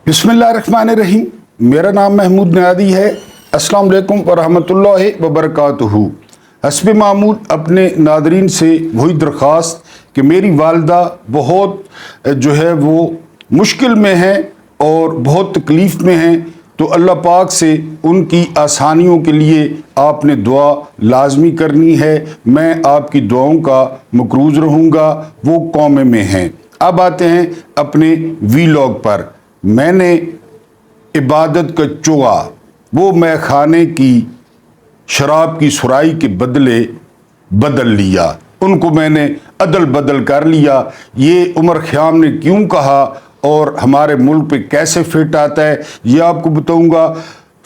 बिस्मिल्लाहिर्रहमानिर्रहीम। मेरा नाम महमूद नियादी है। अस्सलाम वालेकुम वरहमतुल्लाहि वबरकातुहू। हस्ब मामूल अपने नादरीन से वही दरख्वास्त कि मेरी वालदा बहुत जो है वो मुश्किल में हैं और बहुत तकलीफ़ में हैं, तो अल्लाह पाक से उनकी आसानियों के लिए आपने दुआ लाजमी करनी है। मैं आपकी दुआओं का मकरूज़ रहूँगा। वो कौमे में हैं। अब आते हैं अपने वीलॉग पर। मैंने इबादत का चुआ वो मैं खाने की शराब की सुराई के बदले बदल लिया, उनको मैंने अदल बदल कर लिया। ये उमर ख़याम ने क्यों कहा और हमारे मुल्क पे कैसे फिट आता है ये आपको बताऊंगा।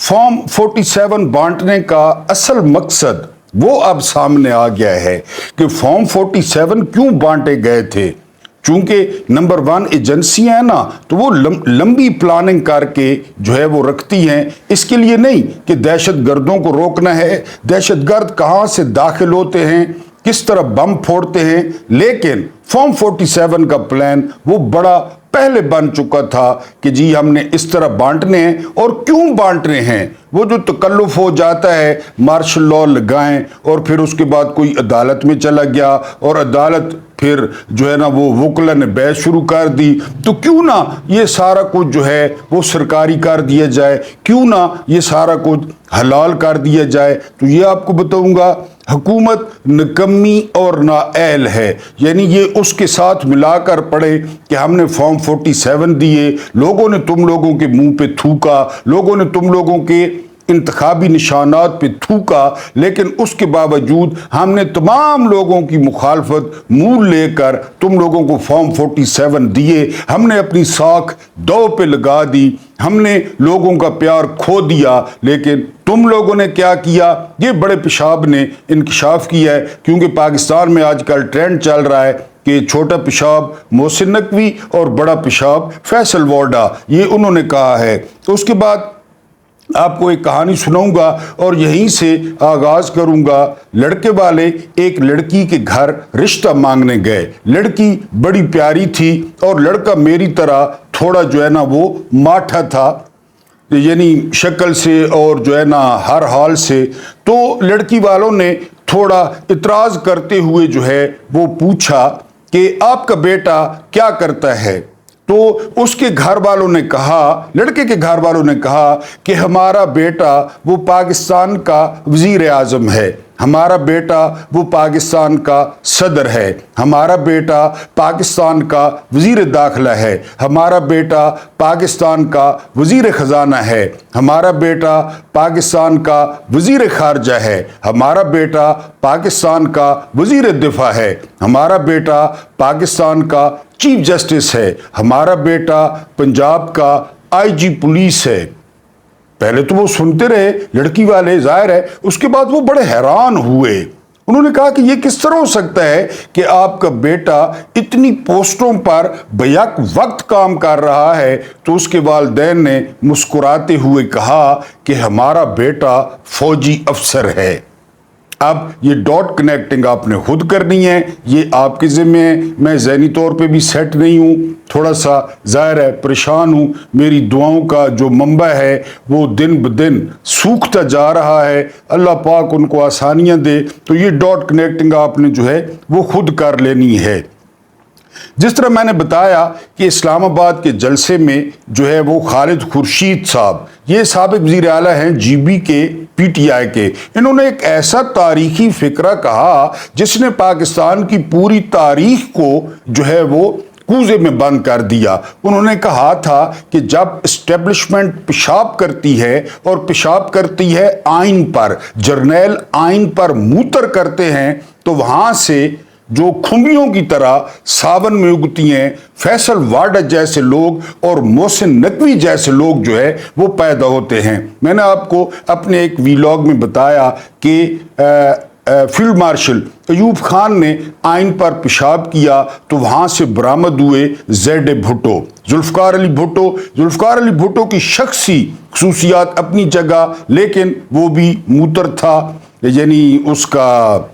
फॉर्म 47 बांटने का असल मकसद वो अब सामने आ गया है कि फॉर्म 47 क्यों बांटे गए थे। चूंकि नंबर 1 एजेंसियां हैं ना, तो वो लंबी प्लानिंग करके जो है वो रखती हैं। इसके लिए नहीं कि दहशत गर्दों को रोकना है, दहशत गर्द कहाँ से दाखिल होते हैं, किस तरह बम फोड़ते हैं, लेकिन फॉर्म 47 का प्लान वो बड़ा पहले बन चुका था कि जी हमने इस तरह बांटने हैं। और क्यों बांटने हैं, वो जो तकल्लुफ हो जाता है मार्शल लॉ लगाएं और फिर उसके बाद कोई अदालत में चला गया और अदालत फिर जो है ना वो वकला ने बहस शुरू कर दी, तो क्यों ना ये सारा कुछ जो है वो सरकारी कर दिया जाए, क्यों ना ये सारा कुछ हलाल कर दिया जाए। तो ये आपको बताऊंगा। हुकूमत निकम्मी और नाअहल है, यानी ये उसके साथ मिलाकर पड़े कि हमने फॉर्म 47 दिए, लोगों ने तुम लोगों के मुंह पे थूका, लोगों ने तुम लोगों के इंतखाबी निशानात पे थूका, लेकिन उसके बावजूद हमने तमाम लोगों की मुखालफत मुंह लेकर तुम लोगों को फॉर्म 47 दिए। हमने अपनी साख दो पे लगा दी, हमने लोगों का प्यार खो दिया, लेकिन तुम लोगों ने क्या किया, ये बड़े पेशाब ने इंकशाफ किया है। क्योंकि पाकिस्तान में आजकल ट्रेंड चल रहा है कि छोटा पेशाब मोहसिन नकवी और बड़ा पेशाब फैसल वाडा, ये उन्होंने कहा है। तो उसके बाद आपको एक कहानी सुनाऊंगा और यहीं से आगाज करूंगा। लड़के वाले एक लड़की के घर रिश्ता मांगने गए। लड़की बड़ी प्यारी थी और लड़का मेरी तरह थोड़ा जो है ना वो माठा था, यानी शक्ल से और जो है ना हर हाल से। तो लड़की वालों ने थोड़ा इतराज करते हुए जो है वो पूछा कि आपका बेटा क्या करता है। तो उसके घर वालों ने कहा, लड़के के घर वालों ने कहा कि हमारा बेटा वो पाकिस्तान का वजीर आज़म है, हमारा बेटा वो पाकिस्तान का सदर है, हमारा बेटा पाकिस्तान का वजीर दाखिला है, हमारा बेटा पाकिस्तान का वजीर ख़जाना है, हमारा बेटा पाकिस्तान का वजीर खारजा है, हमारा बेटा पाकिस्तान का वजीर दिफा है, हमारा बेटा पाकिस्तान का चीफ जस्टिस है, हमारा बेटा पंजाब का आईजी पुलिस है। पहले तो वो सुनते रहे लड़की वाले, जाहिर है उसके बाद वो बड़े हैरान हुए। उन्होंने कहा कि ये किस तरह हो सकता है कि आपका बेटा इतनी पोस्टों पर बैक वक्त काम कर रहा है। तो उसके वालिदैन ने मुस्कुराते हुए कहा कि हमारा बेटा फौजी अफसर है। अब ये डॉट कनेक्टिंग आपने खुद करनी है, ये आपके ज़िम्मे है। मैं ज़हनी तौर पे भी सेट नहीं हूँ, थोड़ा सा ज़ाहिर है परेशान हूँ। मेरी दुआओं का जो मंबा है वो दिन ब दिन सूखता जा रहा है। अल्लाह पाक उनको आसानियाँ दे। तो ये डॉट कनेक्टिंग आपने जो है वो खुद कर लेनी है। जिस तरह मैंने बताया कि इस्लामाबाद के जलसे में जो है वो खालिद खुर्शीद साहब, ये साबिक वज़ीर आला हैं जीबी के पीटीआई के, इन्होंने एक ऐसा तारीखी फिक्रा कहा जिसने पाकिस्तान की पूरी तारीख को जो है वो कूजे में बंद कर दिया। उन्होंने कहा था कि जब इस्टेब्लिशमेंट पेशाब करती है और पेशाब करती है आइन पर, जर्नैल आइन पर मूतर करते हैं, तो वहाँ से जो खुम्बियों की तरह सावन में उगती हैं फैसल वाडा जैसे लोग और मोहसिन नकवी जैसे लोग जो है वो पैदा होते हैं। मैंने आपको अपने एक वीलॉग में बताया कि फील्ड मार्शल अयूब खान ने आइन पर पेशाब किया तो वहाँ से बरामद हुए ज़ेड भुट्टो, जुल्फ़िकार अली भुट्टो। जुल्फ़िकार अली भुट्टो की शख्सी खसूसियात अपनी जगह, लेकिन वो भी मूतर था, यानी उसका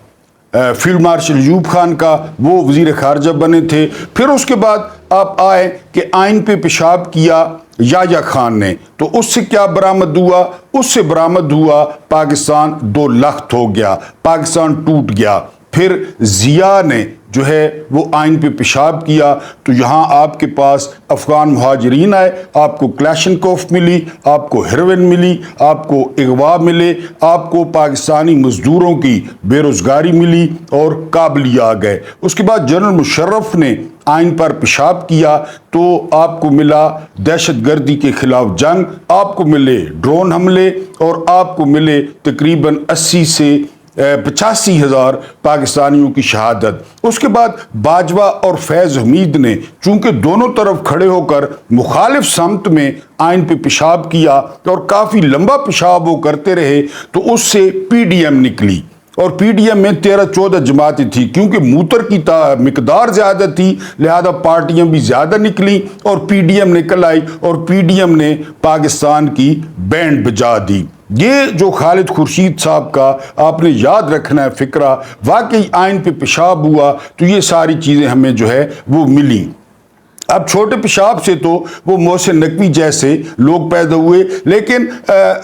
फील्ड मार्शल अयूब खान का वो वज़ीर खारजा बने थे। फिर उसके बाद आप आए कि आइन पे पेशाब किया, याया खान ने। तो उससे क्या बरामद हुआ? उससे बरामद हुआ पाकिस्तान दो लख्त हो गया, पाकिस्तान टूट गया। फिर जिया ने जो है वो आइन पे पेशाब किया, तो यहाँ आपके पास अफगान मुहाजिरीन आए, आपको क्लैशनकोफ मिली, आपको हेरोइन मिली, आपको अगवा मिले, आपको पाकिस्तानी मजदूरों की बेरोजगारी मिली और काबली आ गए। उसके बाद जनरल मुशर्रफ ने आइन पर पेशाब किया, तो आपको मिला दहशत गर्दी के खिलाफ जंग, आपको मिले ड्रोन हमले और आपको मिले तकरीबन 80 से 85,000 पाकिस्तानियों की शहादत। उसके बाद बाजवा और फैज हमीद ने चूंकि दोनों तरफ खड़े होकर मुखालिफ समत में आइन पे पेशाब किया और काफ़ी लंबा पेशाब वो करते रहे, तो उससे PDM निकली। और PDM में 13-14 जमातें थी, क्योंकि मूतर की मिकदार ज़्यादा थी, लिहाजा पार्टियां भी ज़्यादा निकली और PDM निकल आई और PDM ने पाकिस्तान की बैंड बजा दी। ये जो खालिद खुर्शीद साहब का आपने याद रखना है फिक्रा, वाकई आइन पे पेशाब हुआ तो ये सारी चीज़ें हमें जो है वो मिली। अब छोटे पेशाब से तो वो मोहसिन नकवी जैसे लोग पैदा हुए, लेकिन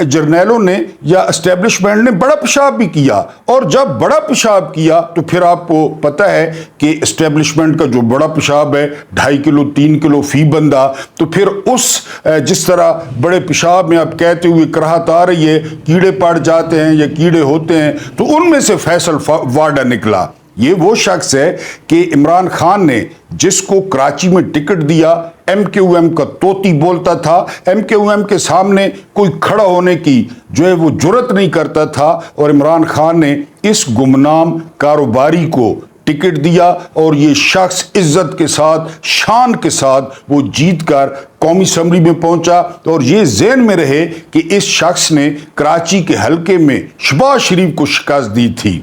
जर्नैलों ने या एस्टेब्लिशमेंट ने बड़ा पेशाब भी किया। और जब बड़ा पेशाब किया तो फिर आपको पता है कि एस्टेब्लिशमेंट का जो बड़ा पेशाब है 2.5 किलो 3 किलो फी बंदा, तो फिर उस जिस तरह बड़े पेशाब में आप कहते हुए कराहत आ रही है, कीड़े पड़ जाते हैं या कीड़े होते हैं, तो उनमें से फैसल वाडा निकला। ये वो शख्स है कि इमरान खान ने जिसको कराची में टिकट दिया, MQM का तोती बोलता था, MQM के सामने कोई खड़ा होने की जो है वो जुर्रत नहीं करता था, और इमरान खान ने इस गुमनाम कारोबारी को टिकट दिया और ये शख्स इज्जत के साथ, शान के साथ वो जीत कर कौमी असम्बली में पहुंचा। और ये ज़हन में रहे कि इस शख्स ने कराची के हलके में शहबाज शरीफ को शिकस्त दी थी।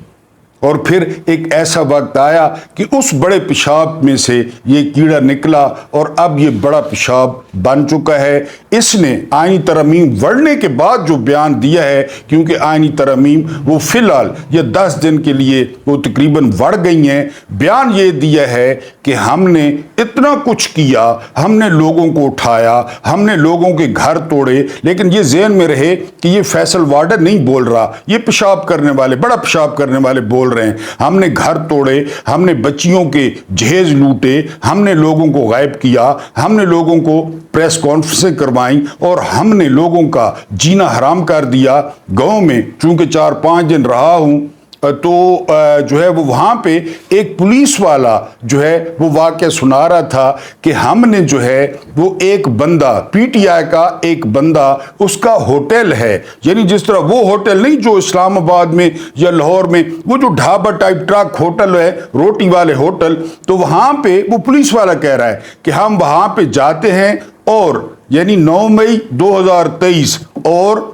और फिर एक ऐसा वक्त आया कि उस बड़े पेशाब में से ये कीड़ा निकला और अब ये बड़ा पेशाब बन चुका है। इसने आईनी तरमीम बढ़ने के बाद जो बयान दिया है, क्योंकि आईनी तरमीम वो फ़िलहाल या 10 दिन के लिए वो तकरीबन बढ़ गई हैं, बयान ये दिया है कि हमने इतना कुछ किया, हमने लोगों को उठाया, हमने लोगों के घर तोड़े, लेकिन ये ज़हन में रहे कि ये फैसल वार्डर नहीं बोल रहा, ये पेशाब करने वाले, बड़ा पेशाब करने वाले बोल रहे हैं। हमने घर तोड़े, हमने बच्चियों के जहेज लूटे, हमने लोगों को गायब किया, हमने लोगों को प्रेस कॉन्फ्रेंसें करवाई और हमने लोगों का जीना हराम कर दिया। गांव में चूंकि 4-5 दिन रहा हूं, तो जो है वो वहाँ पे एक पुलिस वाला जो है वो वाक़या सुना रहा था कि हमने जो है वो एक बंदा, PTI का एक बंदा, उसका होटल है, यानी जिस तरह वो होटल नहीं जो इस्लामाबाद में या लाहौर में वो जो ढाबा टाइप ट्रक होटल है, रोटी वाले होटल, तो वहाँ पे वो पुलिस वाला कह रहा है कि हम वहाँ पे जाते हैं और यानी 9 मई 2023 और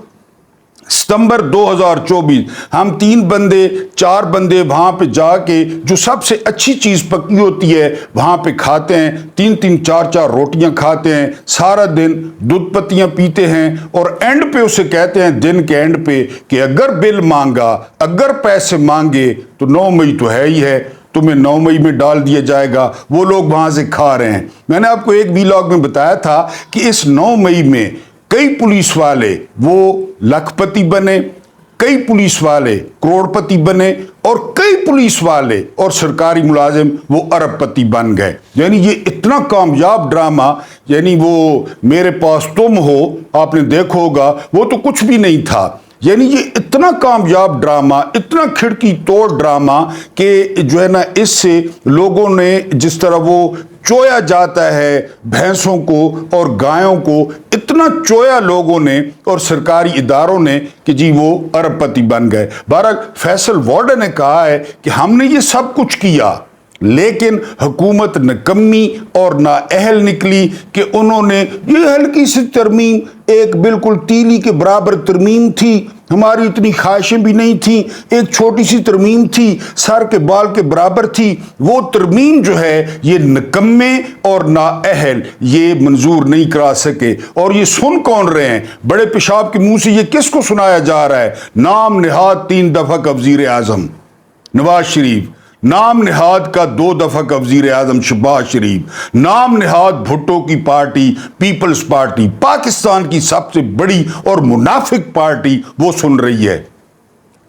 सितंबर 2024 हम 3 बंदे 4 बंदे वहाँ पे जाके जो सबसे अच्छी चीज़ पकी होती है वहाँ पे खाते हैं, 3-3 4-4 रोटियाँ खाते हैं, सारा दिन दूध पत्तियाँ पीते हैं और एंड पे उसे कहते हैं दिन के एंड पे कि अगर बिल मांगा, अगर पैसे मांगे तो 9 मई तो है ही है, तुम्हें 9 मई में डाल दिया जाएगा। वो लोग वहाँ से खा रहे हैं। मैंने आपको एक व्लॉग में बताया था कि इस 9 मई में कई पुलिस वाले वो लखपति बने, कई पुलिस वाले करोड़पति बने और कई पुलिस वाले और सरकारी मुलाजिम वो अरबपति बन गए। यानी ये इतना कामयाब ड्रामा, यानी वो मेरे पास तुम हो आपने देखा होगा, वो तो कुछ भी नहीं था। यानी ये इतना कामयाब ड्रामा, इतना खिड़की तोड़ ड्रामा कि जो है ना, इससे लोगों ने जिस तरह वो चोया जाता है भैंसों को और गायों को, इतना चोया लोगों ने और सरकारी इदारों ने कि जी वो अरबपति बन गए। बहरहाल फैसल वार्डर ने कहा है कि हमने ये सब कुछ किया, लेकिन हुकूमत निकम्मी और नाअहल निकली कि उन्होंने ये हल्की सी तरमीम, एक बिल्कुल तीली के बराबर तरमीम थी, हमारी इतनी ख्वाहिशें भी नहीं थी, एक छोटी सी तरमीम थी, सर के बाल के बराबर थी, वो तरमीम जो है ये निकम्मे और नाअहल ये मंजूर नहीं करा सके। और ये सुन कौन रहे हैं? बड़े पेशाब के मुंह से ये किसको सुनाया जा रहा है? नाम निहाद 3 दफा का वजीर आजम नवाज शरीफ, नाम निहाद का 2 दफा का वजीर आजम शहबाज शरीफ, नाम निहाद भुट्टो की पार्टी पीपल्स पार्टी, पाकिस्तान की सबसे बड़ी और मुनाफिक पार्टी, वो सुन रही है।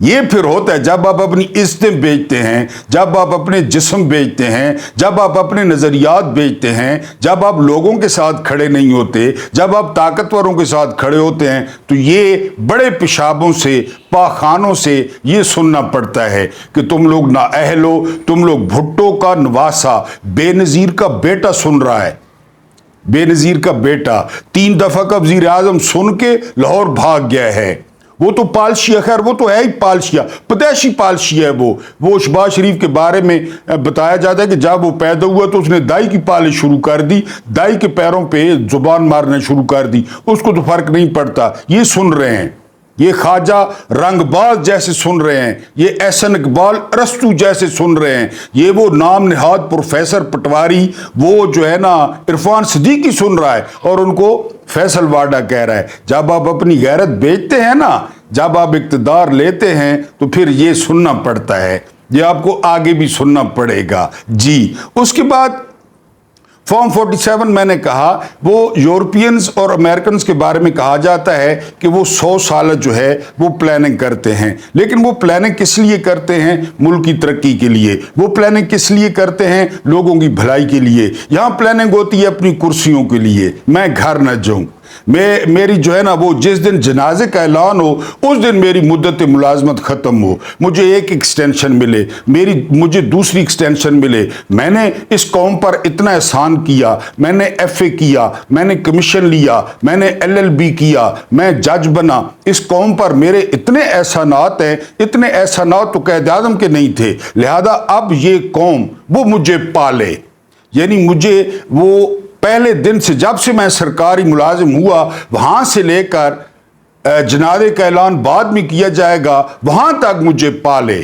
ये फिर होता है जब आप अपनी इज्जतें बेचते हैं, जब आप अपने जिस्म बेचते हैं, जब आप अपने नज़रियात बेचते हैं, जब आप लोगों के साथ खड़े नहीं होते, जब आप ताकतवरों के साथ खड़े होते हैं, तो ये बड़े पेशाबों से, पाखानों से ये सुनना पड़ता है कि तुम लोग नाअहल हो, तुम लोग भुट्टो का नवासा, बेनज़ीर का बेटा सुन रहा है। बेनज़ीर का बेटा 3 दफा का वज़ीर आज़म सुन के लाहौर भाग गया है। वो तो पालशिया, खैर वो तो है ही पालशिया, पैदाइशी पालशिया है वो शहबाज शरीफ के बारे में बताया जाता है कि जब वो पैदा हुआ तो उसने दाई की पालिश शुरू कर दी, दाई के पैरों पे जुबान मारना शुरू कर दी, उसको तो फर्क नहीं पड़ता। ये सुन रहे हैं, ये ख्वाजा रंगबाज जैसे सुन रहे हैं, ये एहसन इकबाल अरस्तू जैसे सुन रहे हैं, ये वो नाम निहाद प्रोफेसर पटवारी, वो जो है ना इरफान सिद्दीकी सुन रहा है और उनको फैसल वाडा कह रहा है। जब आप अपनी गैरत बेचते हैं ना, जब आप इक़्तिदार लेते हैं, तो फिर ये सुनना पड़ता है, ये आपको आगे भी सुनना पड़ेगा जी। उसके बाद फॉर्म 47 मैंने कहा, वो यूरोपियंस और अमेरिकन के बारे में कहा जाता है कि वो 100 साल जो है वो प्लानिंग करते हैं, लेकिन वो प्लानिंग किस लिए करते हैं? मुल्क की तरक्की के लिए। वो प्लानिंग किस लिए करते हैं? लोगों की भलाई के लिए। यहाँ प्लानिंग होती है अपनी कुर्सियों के लिए, मैं घर न जाऊँ, मेरी जो है ना वो जिस दिन जनाजे का ऐलान हो उस दिन मेरी मुद्दत मुलाजमत ख़त्म हो, मुझे एक एक्सटेंशन मिले, मुझे दूसरी एक्सटेंशन मिले। मैंने इस कौम पर इतना एहसान किया, मैंने FA किया, मैंने कमीशन लिया, मैंने LLB किया, मैं जज बना, इस कौम पर मेरे इतने एहसानात हैं, इतने एहसानात तो कैद आज़म के नहीं थे, लिहाजा अब ये कौम वो मुझे पाले। यानी मुझे वो पहले दिन से, जब से मैं सरकारी मुलाजिम हुआ, वहाँ से लेकर जनाजे का ऐलान बाद में किया जाएगा, वहाँ तक मुझे पाले।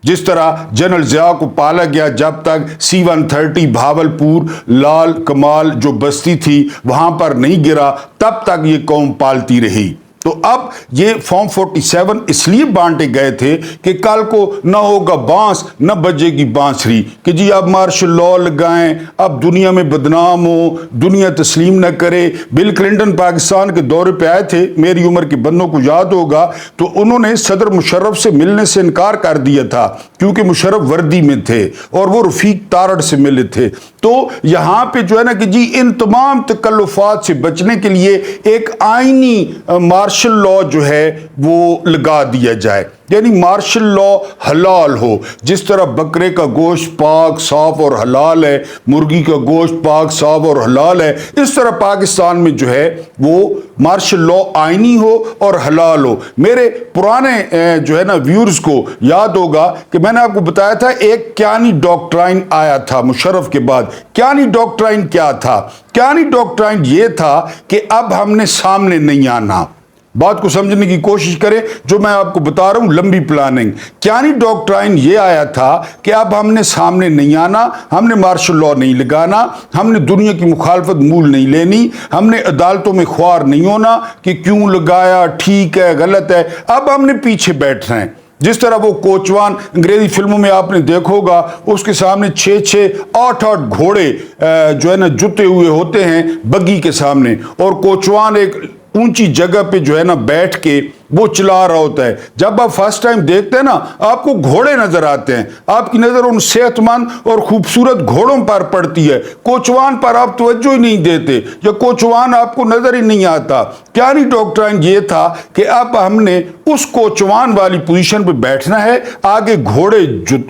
जिस तरह जनरल ज़िया को पाला गया, जब तक C-130 भावलपुर लाल कमाल जो बस्ती थी वहाँ पर नहीं गिरा, तब तक ये कौम पालती रही। तो अब ये फॉर्म 47 इसलिए बांटे गए थे कि कल को न होगा बांस न बजेगी बांसुरी, कि जी अब मार्शल लॉ लगाएं, अब दुनिया में बदनाम हो, दुनिया तस्लीम न करे। बिल क्लिंटन पाकिस्तान के दौरे पे आए थे, मेरी उम्र के बंदों को याद होगा, तो उन्होंने सदर मुशर्रफ से मिलने से इनकार कर दिया था क्योंकि मुशर्रफ वर्दी में थे और वो रफीक तारड़ से मिले थे। तो यहाँ पे जो है ना कि जी इन तमाम तकल्लुफात से बचने के लिए एक आईनी मार्शल लॉ जो है वो लगा दिया जाए, यानी मार्शल लॉ हलाल हो। जिस तरह बकरे का गोश्त पाक साफ और हलाल है, मुर्गी का गोश्त पाक साफ और हलाल है, इस तरह पाकिस्तान में जो है वो मार्शल लॉ आईनी हो और हलाल हो। मेरे पुराने जो है ना व्यूअर्स को याद होगा कि मैंने आपको बताया था एक क्यानी डॉक्ट्राइन आया था मुशर्रफ के बाद। क्यानी डॉक्ट्राइन क्या था? क्यानी डॉक्ट्राइन ये था कि अब हमने सामने नहीं आना। बात को समझने की कोशिश करें, जो मैं आपको बता रहा हूं लंबी प्लानिंग। क्यानी डॉक्ट्राइन ये आया था कि अब हमने सामने नहीं आना, हमने मार्शल लॉ नहीं लगाना, हमने दुनिया की मुखालफत मूल नहीं लेनी, हमने अदालतों में ख्वार नहीं होना कि क्यों लगाया, ठीक है गलत है, अब हमने पीछे बैठना है। जिस तरह वो कोचवान अंग्रेजी फिल्मों में आपने देखा होगा, उसके सामने 6-6, 8-8 घोड़े जो है ना जुते हुए होते हैं बग्गी के सामने, और कोचवान एक ऊंची जगह पे जो है ना बैठ के वो चला रहा होता है। जब आप फर्स्ट टाइम देखते हैं ना, आपको घोड़े नजर आते हैं, आपकी नजर उन सेहतमंद और खूबसूरत घोड़ों पर पड़ती है, कोचवान पर आप तवज्जो ही नहीं देते या कोचवान आपको नजर ही नहीं आता। क्यानी डॉक्ट्राइन ये था कि अब हमने उस कोचवान वाली पोजीशन पे बैठना है, आगे घोड़े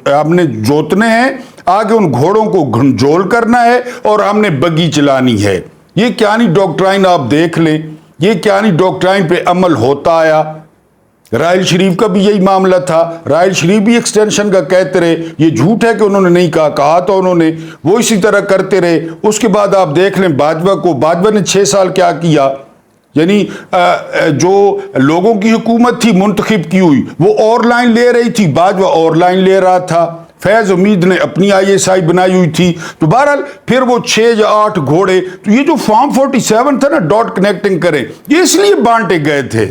हमने जोतने हैं, आगे उन घोड़ों को घंजोल करना है और हमने बग्गी चलानी है। ये क्यानी डॉक्ट्राइन आप देख लें, ये क्यानी डॉक्ट्राइन पे अमल होता आया। राहिल शरीफ का भी यही मामला था, राहिल शरीफ भी एक्सटेंशन का कहते रहे, ये झूठ है कि उन्होंने नहीं कहा तो उन्होंने, वो इसी तरह करते रहे। उसके बाद आप देख लें बाजवा को, बाजवा ने 6 साल क्या किया, यानी जो लोगों की हुकूमत थी मुंतखब की हुई, वो और लाइन ले रही थी, बाजवा और लाइन ले रहा था। फैज उम्मीद ने अपनी ISI बनाई हुई थी। तो बहरहाल फिर वो 6 या 8 घोड़े, तो ये जो फॉर्म 47 था ना, डॉट कनेक्टिंग करें, ये इसलिए बांटे गए थे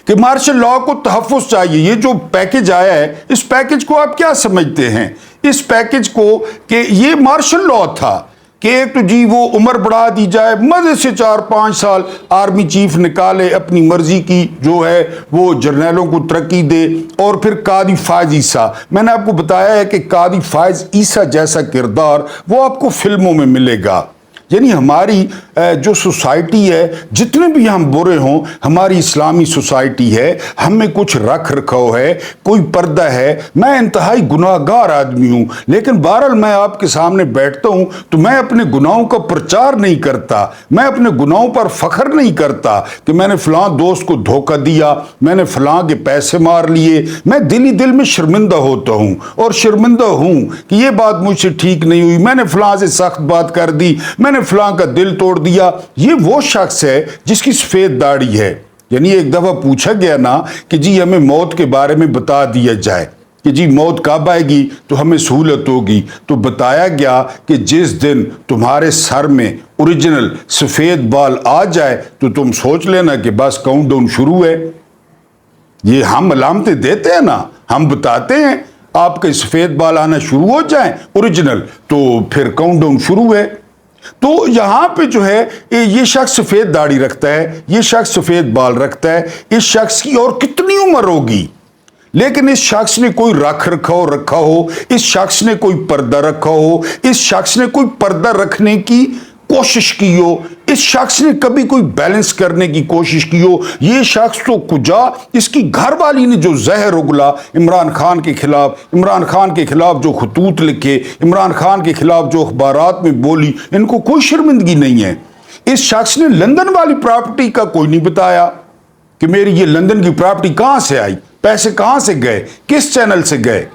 کہ مارشل لا کو تحفظ چاہیے. یہ جو پیکج آیا ہے اس پیکج کو آپ کیا سمجھتے ہیں؟ اس پیکج کو کہ یہ مارشل لا تھا کہ ایک تو جی وہ عمر بڑھا دی جائے، مزے سے 4-5 سال آرمی چیف نکالے، اپنی مرضی کی جو ہے وہ جرنیلوں کو ترقی دے، اور پھر قاضی فائز عیسیٰ. میں نے آپ کو بتایا ہے کہ قاضی فائز عیسیٰ جیسا کردار وہ آپ کو فلموں میں ملے گا. یعنی ہماری جو سوسائٹی ہے، جتنے بھی ہم برے ہوں، ہماری اسلامی سوسائٹی ہے، ہم میں کچھ رکھ رکھاؤ ہے، کوئی پردہ ہے. میں انتہائی گناہ گار آدمی ہوں، لیکن بہرحال میں آپ کے سامنے بیٹھتا ہوں تو میں اپنے گناہوں کا پرچار نہیں کرتا، میں اپنے گناہوں پر فخر نہیں کرتا کہ میں نے فلاں دوست کو دھوکہ دیا، میں نے فلاں کے پیسے مار لیے. میں دل ہی دل میں شرمندہ ہوتا ہوں، اور شرمندہ ہوں کہ یہ بات مجھ سے ٹھیک نہیں ہوئی، میں نے فلاں سے سخت بات کر دی، میں نے فلاں کا دل توڑ دیا. یہ وہ شخص ہے جس کی سفید داڑھی ہے. یعنی ایک دفعہ پوچھا گیا نا کہ جی ہمیں موت کے بارے میں بتا دیا جائے کہ جی موت کب آئے گی تو ہمیں سہولت ہوگی، تو بتایا گیا کہ جس دن تمہارے سر میں اوریجنل سفید بال آ جائے تو تم سوچ لینا کہ بس کاؤنٹ ڈاؤن شروع ہے. یہ ہم علامتیں دیتے ہیں نا، ہم بتاتے ہیں آپ کے سفید بال آنا شروع ہو جائیں اوریجنل تو پھر کاؤنٹ ڈاؤن شروع ہے. تو یہاں پہ جو ہے یہ شخص سفید داڑھی رکھتا ہے، یہ شخص سفید بال رکھتا ہے. اس شخص کی اور کتنی عمر ہوگی، لیکن اس شخص نے کوئی رکھا ہو، اس شخص نے کوئی پردہ رکھا ہو، اس شخص نے کوئی پردہ رکھنے کی کوشش کی ہو، اس شخص نے کبھی کوئی بیلنس کرنے کی کوشش کی ہو. یہ شخص تو کجا، اس کی گھر والی نے جو زہر اگلا عمران خان کے خلاف، عمران خان کے خلاف جو خطوط لکھے، عمران خان کے خلاف جو اخبارات میں بولی، ان کو کوئی شرمندگی نہیں ہے. اس شخص نے لندن والی پراپرٹی کا کوئی نہیں بتایا کہ میری یہ لندن کی پراپرٹی کہاں سے آئی، پیسے کہاں سے گئے، کس چینل سے گئے.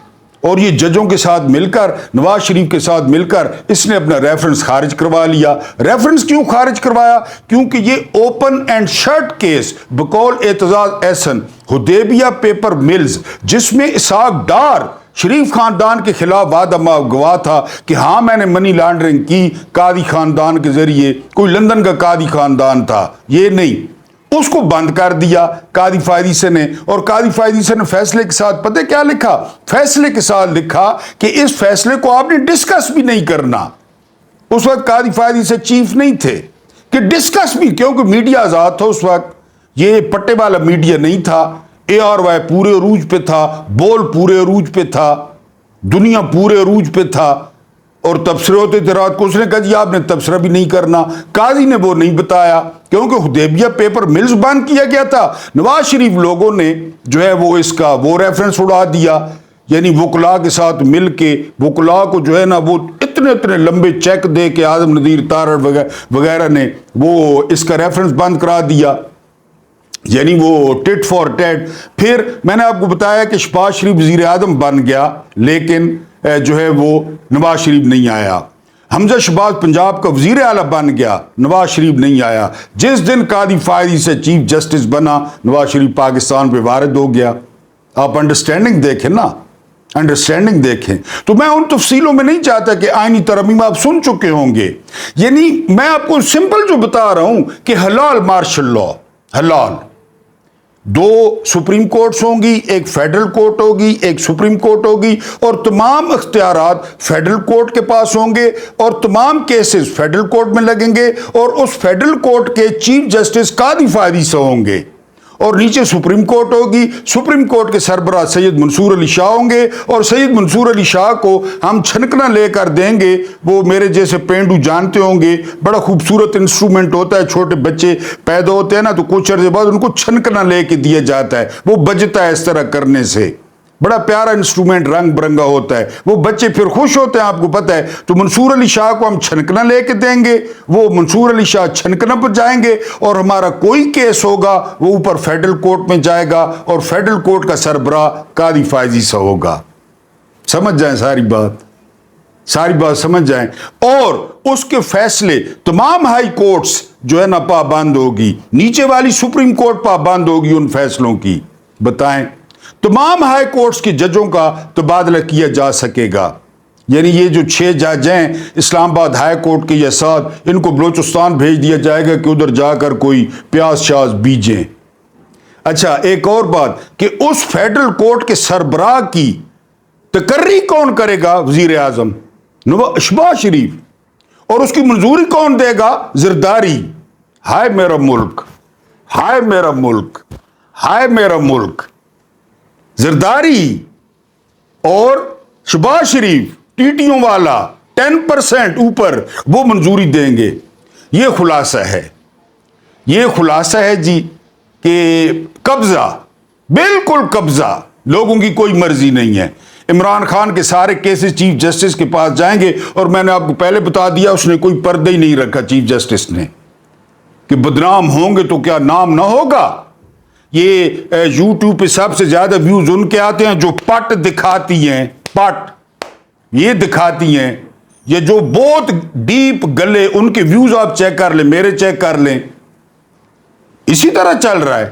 اور یہ ججوں کے ساتھ مل کر، نواز شریف کے ساتھ مل کر اس نے اپنا ریفرنس خارج کروا لیا. ریفرنس کیوں خارج کروایا؟ کیونکہ یہ اوپن اینڈ شٹ کیس بقول اعتزاز احسن حدیبیہ پیپر ملز، جس میں اسحاق ڈار شریف خاندان کے خلاف وعدہ گواہ تھا کہ ہاں میں نے منی لانڈرنگ کی قاضی خاندان کے ذریعے، کوئی لندن کا قاضی خاندان تھا، یہ نہیں. اس کو بند کر دیا قاضی فائز عیسیٰ نے. اور قاضی فائز عیسیٰ نے فیصلے کے ساتھ پتہ کیا لکھا؟ فیصلے کے ساتھ لکھا کہ اس فیصلے کو آپ نے ڈسکس بھی نہیں کرنا. اس وقت قاضی فائز عیسیٰ چیف نہیں تھے کہ ڈسکس بھی، کیونکہ میڈیا آزاد تھا اس وقت، یہ پٹے والا میڈیا نہیں تھا. ARY پورے عروج پہ تھا، بول پورے عروج پہ تھا، دنیا پورے عروج پہ تھا، اور تبصرے ہوتے تھے رات کو. اس نے کہا جی آپ نے تبصرہ بھی نہیں کرنا. قاضی نے وہ نہیں بتایا کیونکہ حدیبیہ پیپر ملز بند کیا گیا تھا. نواز شریف لوگوں نے جو ہے وہ اس کا وہ ریفرنس اڑا دیا، یعنی وکلا کے ساتھ مل کے وکلا کو جو ہے نا وہ اتنے لمبے چیک دے کے اعظم نذیر تارڑ وغیرہ نے وہ اس کا ریفرنس بند کرا دیا، یعنی وہ ٹٹ فار ٹیٹ. پھر میں نے آپ کو بتایا کہ شہباز شریف وزیر اعظم بن گیا، لیکن جو ہے وہ نواز شریف نہیں آیا. حمزہ شہباز پنجاب کا وزیر اعلیٰ بن گیا، نواز شریف نہیں آیا. جس دن قاضی فائز عیسیٰ چیف جسٹس بنا، نواز شریف پاکستان پہ وارد ہو گیا. آپ انڈرسٹینڈنگ دیکھیں نا، انڈرسٹینڈنگ دیکھیں. تو میں ان تفصیلوں میں نہیں چاہتا کہ آئینی ترمیم آپ سن چکے ہوں گے. یعنی میں آپ کو سمپل جو بتا رہا ہوں کہ حلال مارشل لا، حلال 2 سپریم کورٹس ہوں گی، ایک فیڈرل کورٹ ہوگی، ایک سپریم کورٹ ہوگی، اور تمام اختیارات فیڈرل کورٹ کے پاس ہوں گے، اور تمام کیسز فیڈرل کورٹ میں لگیں گے، اور اس فیڈرل کورٹ کے چیف جسٹس قاضی فائز عیسیٰ ہوں گے. اور نیچے سپریم کورٹ ہوگی، سپریم کورٹ کے سربراہ سید منصور علی شاہ ہوں گے، اور سید منصور علی شاہ کو ہم چھنکنا لے کر دیں گے. وہ میرے جیسے پینڈو جانتے ہوں گے، بڑا خوبصورت انسٹرومنٹ ہوتا ہے، چھوٹے بچے پیدا ہوتے ہیں نا تو کچھ عرصے بعد ان کو چھنکنا لے کے دیا جاتا ہے، وہ بجتا ہے اس طرح کرنے سے، بڑا پیارا انسٹرومنٹ رنگ برنگا ہوتا ہے، وہ بچے پھر خوش ہوتے ہیں، آپ کو پتہ ہے. تو منصور علی شاہ کو ہم چھنکنا لے کے دیں گے، وہ منصور علی شاہ چھنکنا پر جائیں گے، اور ہمارا کوئی کیس ہوگا وہ اوپر فیڈرل کورٹ میں جائے گا، اور فیڈرل کورٹ کا سربراہ قاضی فائز عیسیٰ ہوگا. سمجھ جائیں ساری بات سمجھ جائیں. اور اس کے فیصلے تمام ہائی کورٹس جو ہے نا پابند ہوگی، نیچے والی سپریم کورٹ پابند ہوگی ان فیصلوں کی. بتائیں، تمام ہائی کورٹس کے ججوں کا تبادلہ کیا جا سکے گا. یعنی یہ جو 6 جج ہیں اسلام آباد ہائی کورٹ کے یا 7، ان کو بلوچستان بھیج دیا جائے گا کہ ادھر جا کر کوئی پیاز شاز بیجیں. اچھا ایک اور بات کہ اس فیڈرل کورٹ کے سربراہ کی تقرری کون کرے گا؟ وزیر اعظم شہباز شریف، اور اس کی منظوری کون دے گا؟ زرداری۔ ہائے میرا ملک، ہائے میرا ملک، ہائے میرا ملک، زرداری اور شہباز شریف ٹیٹیوں والا 10% اوپر وہ منظوری دیں گے۔ یہ خلاصہ ہے، یہ خلاصہ ہے جی کہ قبضہ، بالکل قبضہ، لوگوں کی کوئی مرضی نہیں ہے۔ عمران خان کے سارے کیسز چیف جسٹس کے پاس جائیں گے، اور میں نے آپ کو پہلے بتا دیا اس نے کوئی پردہ ہی نہیں رکھا چیف جسٹس نے، کہ بدنام ہوں گے تو کیا نام نہ ہوگا۔ یہ یوٹیوب پہ سب سے زیادہ ویوز ان کے آتے ہیں جو پٹ دکھاتی ہیں، پٹ یہ دکھاتی ہیں، یہ جو بہت ڈیپ گلے، ان کے ویوز آپ چیک کر لیں، میرے چیک کر لیں۔ اسی طرح چل رہا ہے،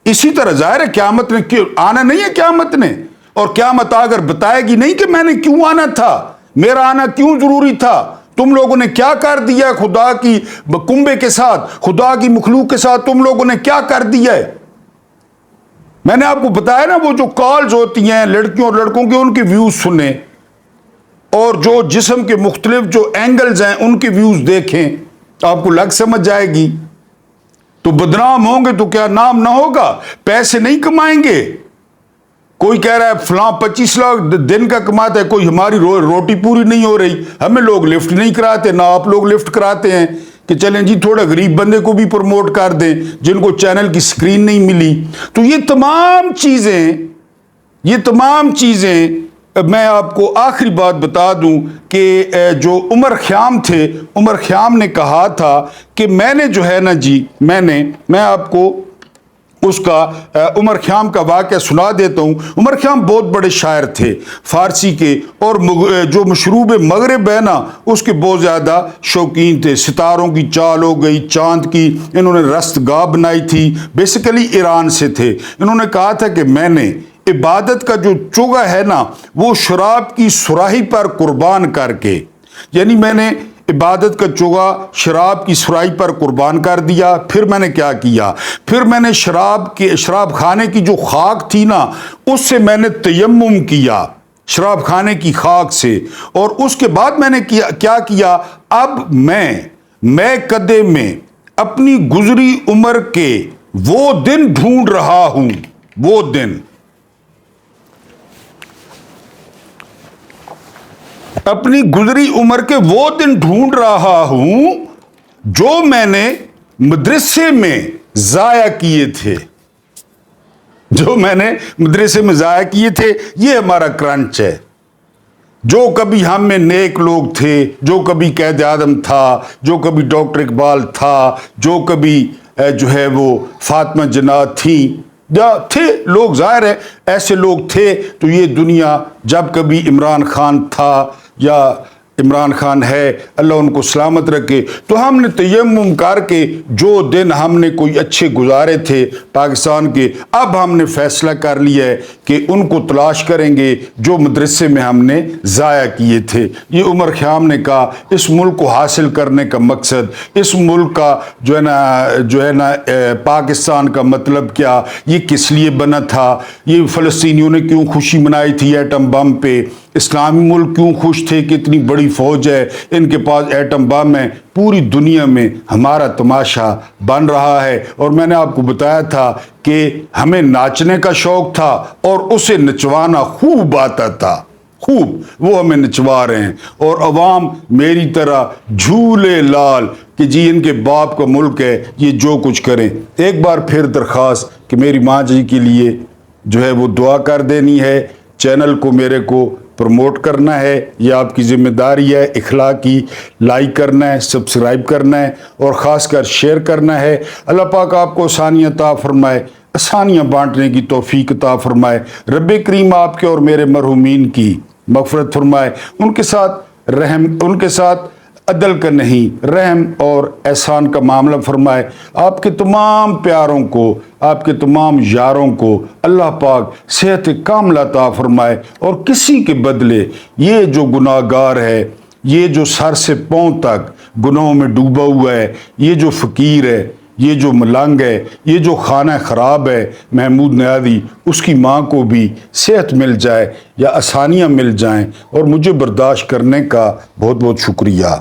اسی طرح ظاہر ہے قیامت نے آنا نہیں ہے قیامت نے، اور قیامت اگر بتائے گی نہیں کہ میں نے کیوں آنا تھا، میرا آنا کیوں ضروری تھا، تم لوگوں نے کیا کر دیا خدا کی کنبے کے ساتھ، خدا کی مخلوق کے ساتھ تم لوگوں نے کیا کر دیا ہے۔ میں نے آپ کو بتایا نا، وہ جو کالز ہوتی ہیں لڑکیوں اور لڑکوں کے، ان کے ویوز سنیں، اور جو جسم کے مختلف جو اینگلز ہیں ان کے ویوز دیکھیں، آپ کو لگ سمجھ جائے گی۔ تو بدنام ہوں گے تو کیا نام نہ ہوگا؟ پیسے نہیں کمائیں گے، کوئی کہہ رہا ہے فلاں 25 لاکھ دن کا کماتا ہے، کوئی ہماری روٹی پوری نہیں ہو رہی، ہمیں لوگ لفٹ نہیں کراتے، نہ آپ لوگ لفٹ کراتے ہیں کہ چلیں جی تھوڑا غریب بندے کو بھی پروموٹ کر دیں جن کو چینل کی سکرین نہیں ملی۔ تو یہ تمام چیزیں میں آپ کو آخری بات بتا دوں کہ جو عمر خیام تھے، عمر خیام نے کہا تھا کہ میں نے جو ہے نا جی میں آپ کو اس کا عمر خیام کا واقعہ سنا دیتا ہوں۔ عمر خیام بہت بڑے شاعر تھے فارسی کے، اور جو مشروب مغرب ہے نا اس کے بہت زیادہ شوقین تھے۔ ستاروں کی چال ہو گئی، چاند کی انہوں نے رستگاہ بنائی تھی، بیسیکلی ایران سے تھے۔ انہوں نے کہا تھا کہ میں نے عبادت کا جو چوگا ہے نا وہ شراب کی سراہی پر قربان کر کے، یعنی میں نے عبادت کا چوگا شراب کی سرائی پر قربان کر دیا۔ پھر میں نے کیا کیا؟ پھر میں نے شراب خانے کی جو خاک تھی نا اس سے میں نے تیمم کیا، شراب خانے کی خاک سے، اور اس کے بعد میں نے کیا کیا؟ اب میں قدے میں اپنی گزری عمر کے وہ دن ڈھونڈ رہا ہوں، وہ دن، اپنی گزری عمر کے وہ دن ڈھونڈ رہا ہوں جو میں نے مدرسے میں ضائع کیے تھے، جو میں نے مدرسے میں ضائع کیے تھے۔ یہ ہمارا کرنچ ہے۔ جو کبھی ہم میں نیک لوگ تھے، جو کبھی قائد اعظم تھا، جو کبھی ڈاکٹر اقبال تھا، جو کبھی جو ہے وہ فاطمہ جنات تھیں، تھے لوگ، ظاہر ہے ایسے لوگ تھے۔ تو یہ دنیا جب کبھی عمران خان تھا یا عمران خان ہے، اللہ ان کو سلامت رکھے، تو ہم نے تیمم کر کے جو دن ہم نے کوئی اچھے گزارے تھے پاکستان کے، اب ہم نے فیصلہ کر لیا ہے کہ ان کو تلاش کریں گے جو مدرسے میں ہم نے ضائع کیے تھے۔ یہ عمر خیام نے کہا اس ملک کو حاصل کرنے کا مقصد، اس ملک کا جو ہے نا پاکستان کا مطلب کیا، یہ کس لیے بنا تھا، یہ فلسطینیوں نے کیوں خوشی منائی تھی ایٹم بم پہ، اسلامی ملک کیوں خوش تھے کہ اتنی بڑی فوج ہے ان کے پاس ایٹم بم ہے۔ پوری دنیا میں ہمارا تماشا بن رہا ہے، اور میں نے آپ کو بتایا تھا کہ ہمیں ناچنے کا شوق تھا اور اسے نچوانا خوب آتا تھا، خوب، وہ ہمیں نچوا رہے ہیں، اور عوام میری طرح جھولے لال کہ جی ان کے باپ کا ملک ہے، یہ جو کچھ کریں۔ ایک بار پھر درخواست کہ میری ماں جی کے لیے جو ہے وہ دعا کر دینی ہے، چینل کو میرے کو پروموٹ کرنا ہے، یہ آپ کی ذمہ داری ہے اخلاقی، لائک کرنا ہے، سبسکرائب کرنا ہے، اور خاص کر شیئر کرنا ہے۔ اللہ پاک آپ کو آسانیاں عطا فرمائے، آسانیاں بانٹنے کی توفیق عطا فرمائے۔ رب کریم آپ کے اور میرے مرحومین کی مغفرت فرمائے، ان کے ساتھ رحم، ان کے ساتھ عدل کا نہیں رحم اور احسان کا معاملہ فرمائے۔ آپ کے تمام پیاروں کو، آپ کے تمام یاروں کو اللہ پاک صحت کاملہ عطا فرمائے، اور کسی کے بدلے یہ جو گناہ گار ہے، یہ جو سر سے پاؤں تک گناہوں میں ڈوبا ہوا ہے، یہ جو فقیر ہے، یہ جو ملنگ ہے، یہ جو خانہ خراب ہے محمود نیادی، اس کی ماں کو بھی صحت مل جائے یا آسانیاں مل جائیں، اور مجھے برداشت کرنے کا بہت بہت شکریہ۔